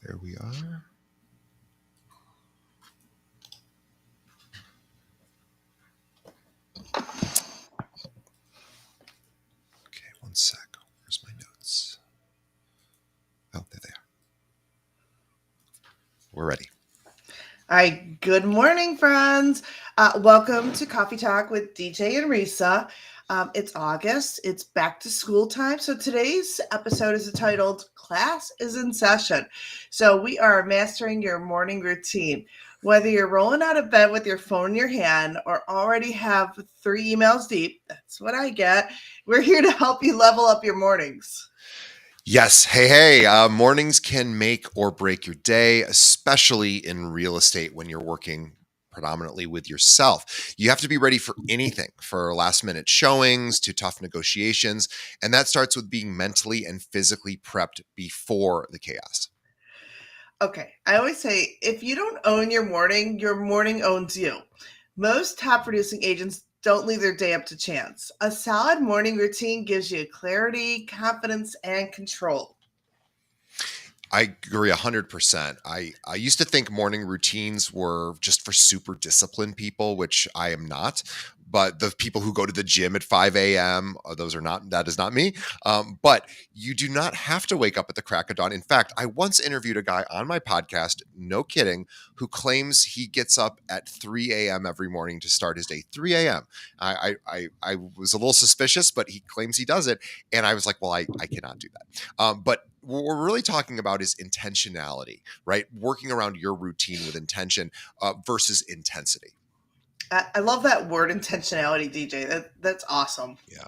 There we are. Okay, one sec. Where's my notes? Oh, there they are. We're ready. All right, good morning, friends. Welcome to Coffee Talk with DJ and Risa. It's August, it's back to school time. So today's episode is titled Class is in Session. So we are mastering your morning routine. Whether you're rolling out of bed with your phone in your hand or already have 3 emails deep, that's what I get. We're here to help you level up your mornings. Yes. Hey. Mornings can make or break your day, especially in real estate when you're working predominantly with yourself. You have to be ready for anything, for last minute showings to tough negotiations. And that starts with being mentally and physically prepped before the chaos. Okay, I always say if you don't own your morning owns you. Most top producing agents don't leave their day up to chance. A solid morning routine gives you clarity, confidence, and control. I agree 100%. I used to think morning routines were just for super disciplined people, which I am not. But the people who go to the gym at 5 a.m., that is not me. But you do not have to wake up at the crack of dawn. In fact, I once interviewed a guy on my podcast, no kidding, who claims he gets up at 3 a.m. every morning to start his day. 3 a.m. I was a little suspicious, but he claims he does it. And I was like, well, I cannot do that. But what we're really talking about is intentionality, right? Working around your routine with intention versus intensity. I love that word intentionality, DJ. That's awesome. Yeah.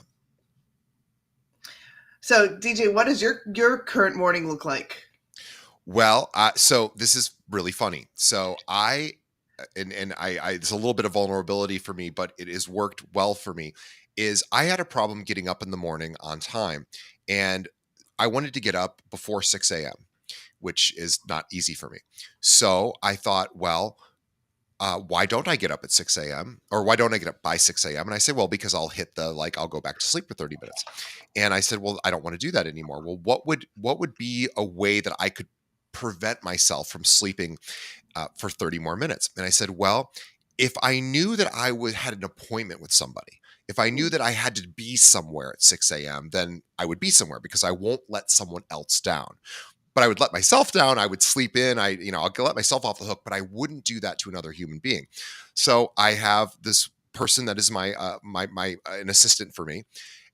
So, DJ, what does your current morning look like? Well, so this is really funny. So it's a little bit of vulnerability for me, but it has worked well for me. Is I had a problem getting up in the morning on time, and I wanted to get up before 6 a.m., which is not easy for me. So I thought, well, why don't I get up at 6 a.m. or why don't I get up by 6 a.m.? And I say, well, because I'll I'll go back to sleep for 30 minutes. And I said, well, I don't want to do that anymore. Well, what would be a way that I could prevent myself from sleeping for 30 more minutes? And I said, well, if I knew that had an appointment with somebody, if I knew that I had to be somewhere at 6 a.m., then I would be somewhere because I won't let someone else down. But I would let myself down. I would sleep in. I'll let myself off the hook, but I wouldn't do that to another human being. So I have this person that is an assistant for me,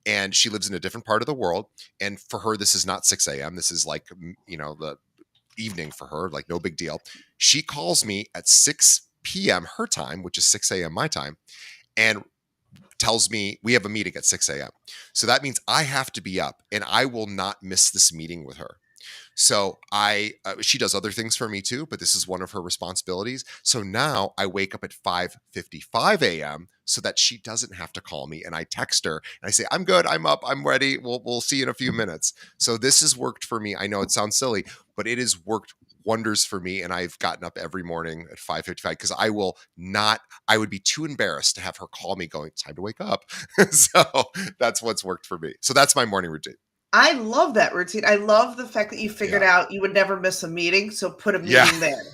and she lives in a different part of the world. And for her, this is not 6 a.m. This is like, the evening for her, like no big deal. She calls me at 6 p.m. her time, which is 6 a.m. my time, and tells me we have a meeting at 6 a.m. So that means I have to be up and I will not miss this meeting with her. So she does other things for me too, but this is one of her responsibilities. So now I wake up at 5:55 a.m. so that she doesn't have to call me, and I text her and I say, I'm good, I'm up, I'm ready. We'll see you in a few minutes. So this has worked for me. I know it sounds silly, but it has worked wonders for me. And I've gotten up every morning at 5:55 because I would be too embarrassed to have her call me going, time to wake up. So that's what's worked for me. So that's my morning routine. I love that routine. I love the fact that you figured Yeah. out you would never miss a meeting, so put a Yeah. meeting there.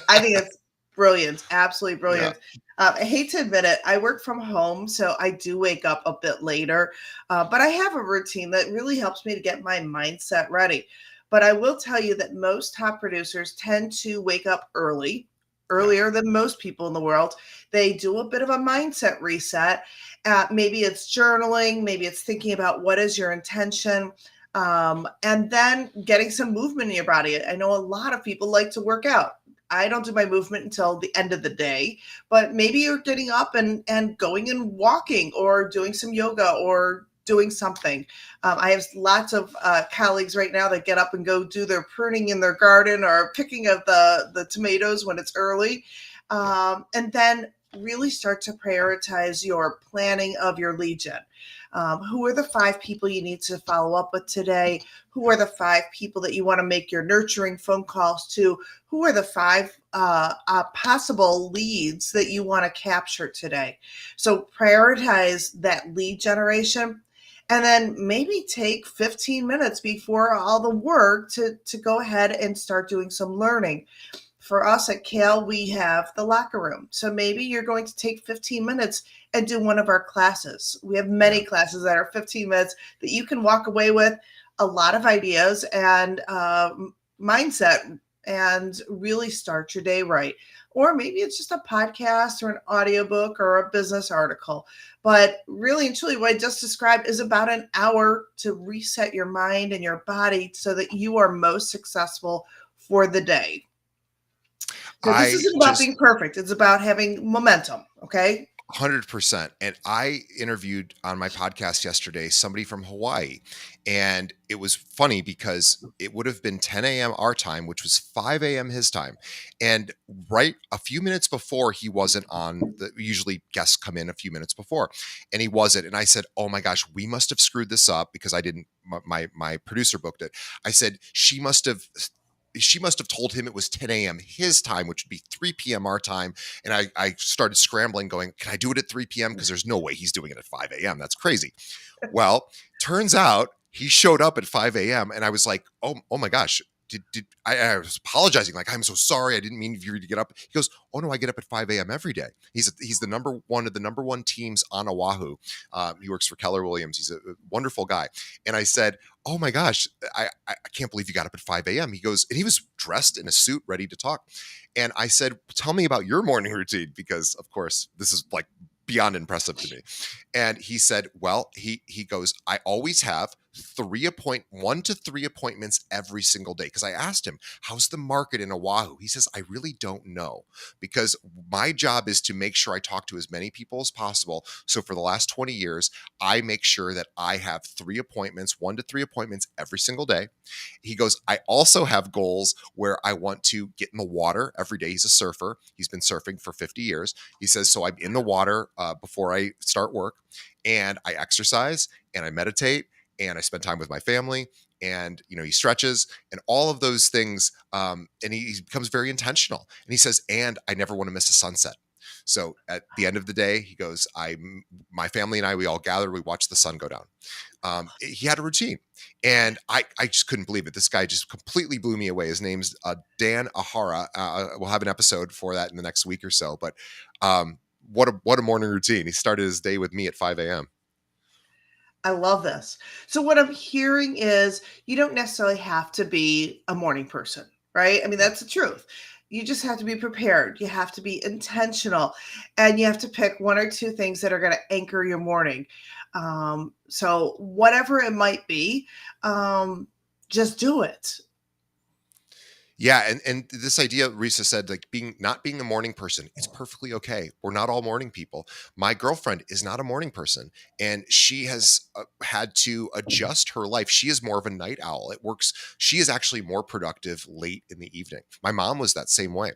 I think it's brilliant, absolutely Yeah. brilliant. I hate to admit it, I work from home, so I do wake up a bit later, but I have a routine that really helps me to get my mindset ready. But I will tell you that most top producers tend to wake up Yeah. earlier than most people in the world. They do a bit of a mindset reset. Maybe it's journaling, maybe it's thinking about what is your intention. And then getting some movement in your body. I know a lot of people like to work out. I don't do my movement until the end of the day, but maybe you're getting up and going and walking or doing some yoga or doing something. I have lots of colleagues right now that get up and go do their pruning in their garden or picking of the tomatoes when it's early. And then really start to prioritize your planning of your lead gen. Who are the 5 people you need to follow up with today? Who are the 5 people that you want to make your nurturing phone calls to? Who are the 5 possible leads that you want to capture today? So prioritize that lead generation And then maybe take 15 minutes before all the work to go ahead and start doing some learning. For us at Kale, we have the locker room. So maybe you're going to take 15 minutes and do one of our classes. We have Yeah. many classes that are 15 minutes that you can walk away with a lot of ideas and mindset and really start your day right. Or maybe it's just a podcast or an audiobook or a business article. But really and truly, what I just described is about an hour to reset your mind and your body so that you are most successful for the day. So this I isn't about just being perfect. It's about having momentum. Okay. 100%. And I interviewed on my podcast yesterday somebody from Hawaii. And it was funny because it would have been 10 a.m. our time, which was 5 a.m. his time. And right a few minutes before, he wasn't on. Usually guests come in a few minutes before, and he wasn't. And I said, "Oh my gosh, we must have screwed this up because I didn't, my producer booked it." I said, she must have told him it was 10 a.m. his time, which would be 3 p.m. our time. And I started scrambling, going, "Can I do it at 3 p.m.? Because there's no way he's doing it at 5 a.m. That's crazy." Well, turns out he showed up at 5 a.m. and I was like, oh my gosh. I was apologizing, like, "I'm so sorry. I didn't mean for you to get up." He goes, "Oh no, I get up at 5 a.m. every day." He's the number one of the number one teams on Oahu. He works for Keller Williams. He's a wonderful guy. And I said, "Oh my gosh, I can't believe you got up at 5 a.m." He goes, and he was dressed in a suit, ready to talk. And I said, "Tell me about your morning routine," because of course this is like beyond impressive to me. And he said, "Well, he goes, I always have 1 to 3 appointments every single day." Because I asked him, "How's the market in Oahu?" He says, "I really don't know, because my job is to make sure I talk to as many people as possible. So for the last 20 years, I make sure that I have 1 to 3 appointments every single day." He goes, "I also have goals where I want to get in the water every day." He's a surfer. He's been surfing for 50 years. He says, "So I'm in the water before I start work, and I exercise and I meditate and I spend time with my family." And he stretches and all of those things. And he becomes very intentional. And he says, "And I never want to miss a sunset." So at the end of the day, he goes, my family and I, we all gather, we watch the sun go down. He had a routine, and I just couldn't believe it. This guy just completely blew me away. His name's Dan Ahara. We'll have an episode for that in the next week or so. But what a morning routine! He started his day with me at 5 a.m. I love this. So what I'm hearing is you don't necessarily have to be a morning person, right? I mean, Yeah. that's the truth. You just have to be prepared. You have to be intentional, and you have to pick one or two things that are going to anchor your morning. So whatever it might be, just do it. Yeah, and this idea, Risa said, like, not being a morning person, it's perfectly okay. We're not all morning people. My girlfriend is not a morning person, and she has had to adjust her life. She is more of a night owl. It works. She is actually more productive late in the evening. My mom was that same way,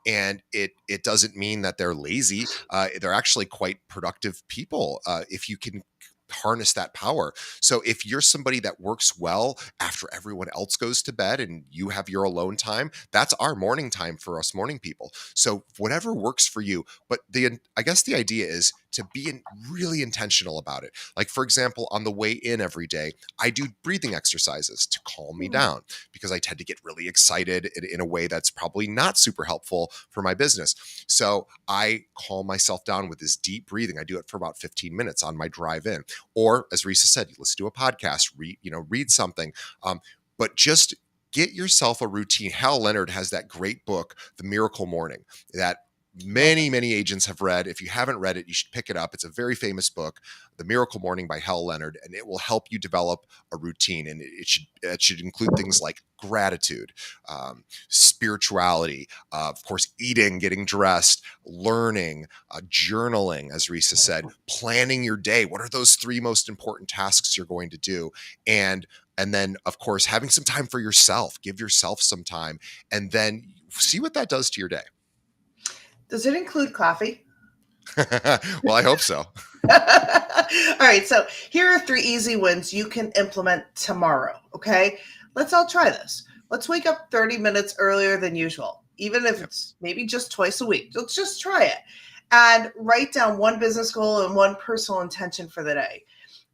and it doesn't mean that they're lazy. They're actually quite productive people if you can harness that power. So if you're somebody that works well after everyone else goes to bed and you have your alone time, that's our morning time for us morning people. So whatever works for you. But I guess the idea is to be really intentional about it. Like, for example, on the way in every day, I do breathing exercises to calm me down, because I tend to get really excited in a way that's probably not super helpful for my business. So I calm myself down with this deep breathing. I do it for about 15 minutes on my drive in. Or, as Risa said, you listen to a podcast, read something. But just get yourself a routine. Hal Leonard has that great book, The Miracle Morning, that Love it. many agents have read. If you haven't read it, you should pick it up. It's a very famous book, The Miracle Morning by Hal Leonard, and it will help you develop a routine. And it should include things like gratitude, spirituality, of course, eating, getting dressed, learning, journaling, as Risa said, planning your day. What are those 3 most important tasks you're going to do? And then, of course, having some time for yourself. Give yourself some time, and then see what that does to your day. Does it include coffee? Well, I hope so. All right, so here are 3 easy wins you can implement tomorrow. Okay, let's all try this. Let's wake up 30 minutes earlier than usual, even if Yep. it's maybe just twice a week. Let's just try it and write down one business goal and one personal intention for the day.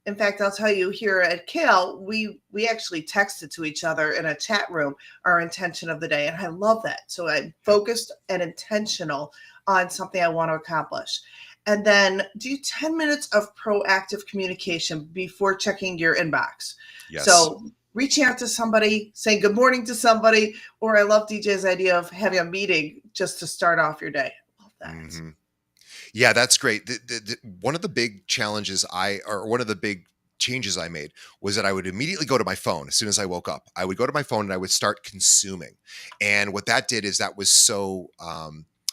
In fact, I'll tell you here at Kale, we actually texted to each other in a chat room our intention of the day, and I love that. So I'm Yep. focused and intentional on something I want to accomplish. And then do 10 minutes of proactive communication before checking your inbox. Yes. So reaching out to somebody, saying good morning to somebody, or I love DJ's idea of having a meeting just to start off your day. Love that. Hmm. Yeah, that's great. One of the big challenges or one of the big changes I made was that I would immediately go to my phone as soon as I woke up. I would go to my phone and I would start consuming. And what that did is that was so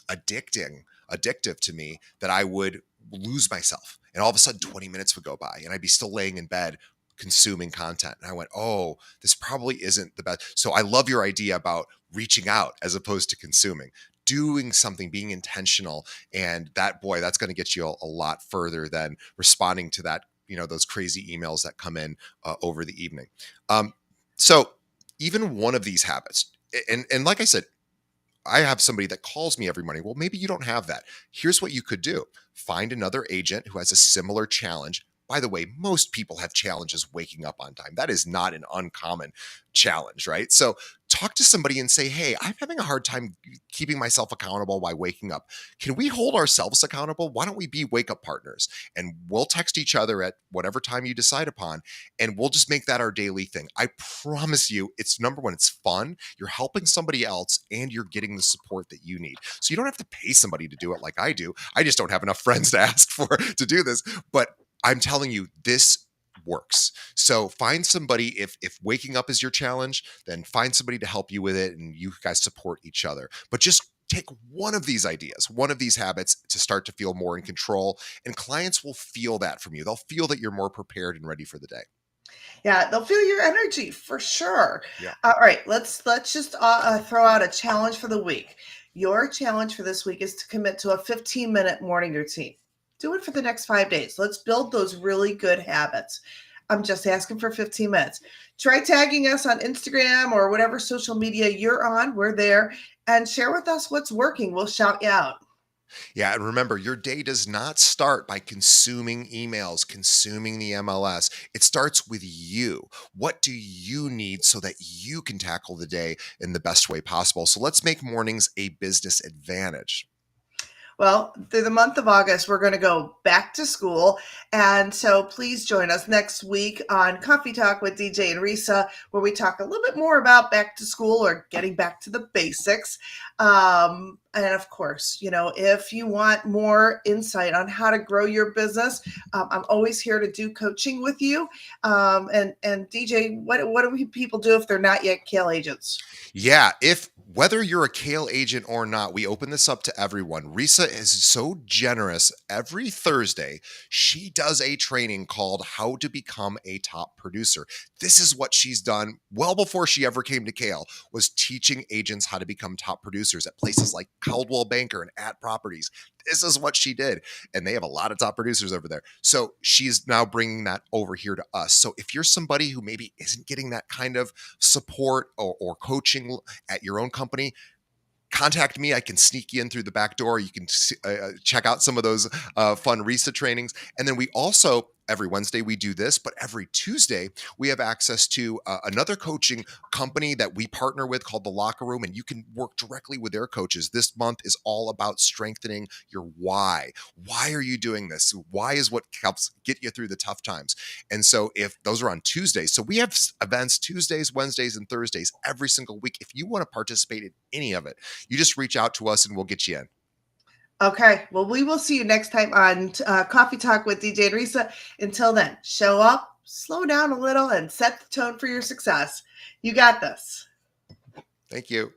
addictive to me that I would lose myself. And all of a sudden, 20 minutes would go by and I'd be still laying in bed consuming content. And I went, oh, this probably isn't the best. So I love your idea about reaching out as opposed to consuming, doing something, being intentional, and that, boy, that's going to get you a lot further than responding to that, those crazy emails that come in over the evening. So even one of these habits, and like I said, I have somebody that calls me every morning. Well, maybe you don't have that. Here's what you could do: find another agent who has a similar challenge. By the way, most people have challenges waking up on time. That is not an uncommon challenge, right? So talk to somebody and say, hey, I'm having a hard time keeping myself accountable by waking up. Can we hold ourselves accountable? Why don't we be wake up partners? And we'll text each other at whatever time you decide upon, and we'll just make that our daily thing. I promise you, it's number one, it's fun. You're helping somebody else and you're getting the support that you need. So you don't have to pay somebody to do it like I do. I just don't have enough friends to ask for to do this. But I'm telling you, this works. So find somebody, if waking up is your challenge, then find somebody to help you with it and you guys support each other. But just take one of these ideas, one of these habits to start to feel more in control, and clients will feel that from you. They'll feel that you're more prepared and ready for the day. Yeah, they'll feel your energy for sure. Yeah. All right, let's just throw out a challenge for the week. Your challenge for this week is to commit to a 15-minute morning routine. Do it for the next 5 days. Let's build those really good habits. I'm just asking for 15 minutes. Try tagging us on Instagram or whatever social media you're on. We're there. And share with us what's working. We'll shout you out. Yeah, and remember, your day does not start by consuming emails, consuming the MLS. It starts with you. What do you need so that you can tackle the day in the best way possible? So let's make mornings a business advantage. Well, through the month of August, we're going to go back to school. And so please join us next week on Coffee Talk with DJ and Risa, where we talk a little bit more about back to school or getting back to the basics. And of course, if you want more insight on how to grow your business, I'm always here to do coaching with you. And DJ, what do people do if they're not yet Kale agents? Yeah, if whether you're a Kale agent or not, we open this up to everyone. Risa is so generous. Every Thursday, she does a training called How to Become a Top Producer. This is what she's done well before she ever came to Kale, was teaching agents how to become top producers at places like Caldwell Banker and at Properties. This is what she did. And they have a lot of top producers over there. So she's now bringing that over here to us. So if you're somebody who maybe isn't getting that kind of support or coaching at your own company, contact me. I can sneak you in through the back door. You can check out some of those fun Risa trainings. And then we also, every Wednesday we do this, but every Tuesday we have access to another coaching company that we partner with called The Locker Room, and you can work directly with their coaches. This month is all about strengthening your why. Why are you doing this? Why is what helps get you through the tough times? And so if those are on Tuesdays, so we have events Tuesdays, Wednesdays, and Thursdays every single week. If you want to participate in any of it, you just reach out to us and we'll get you in. Okay. Well, we will see you next time on Coffee Talk with DJ and Risa. Until then, show up, slow down a little, and set the tone for your success. You got this. Thank you.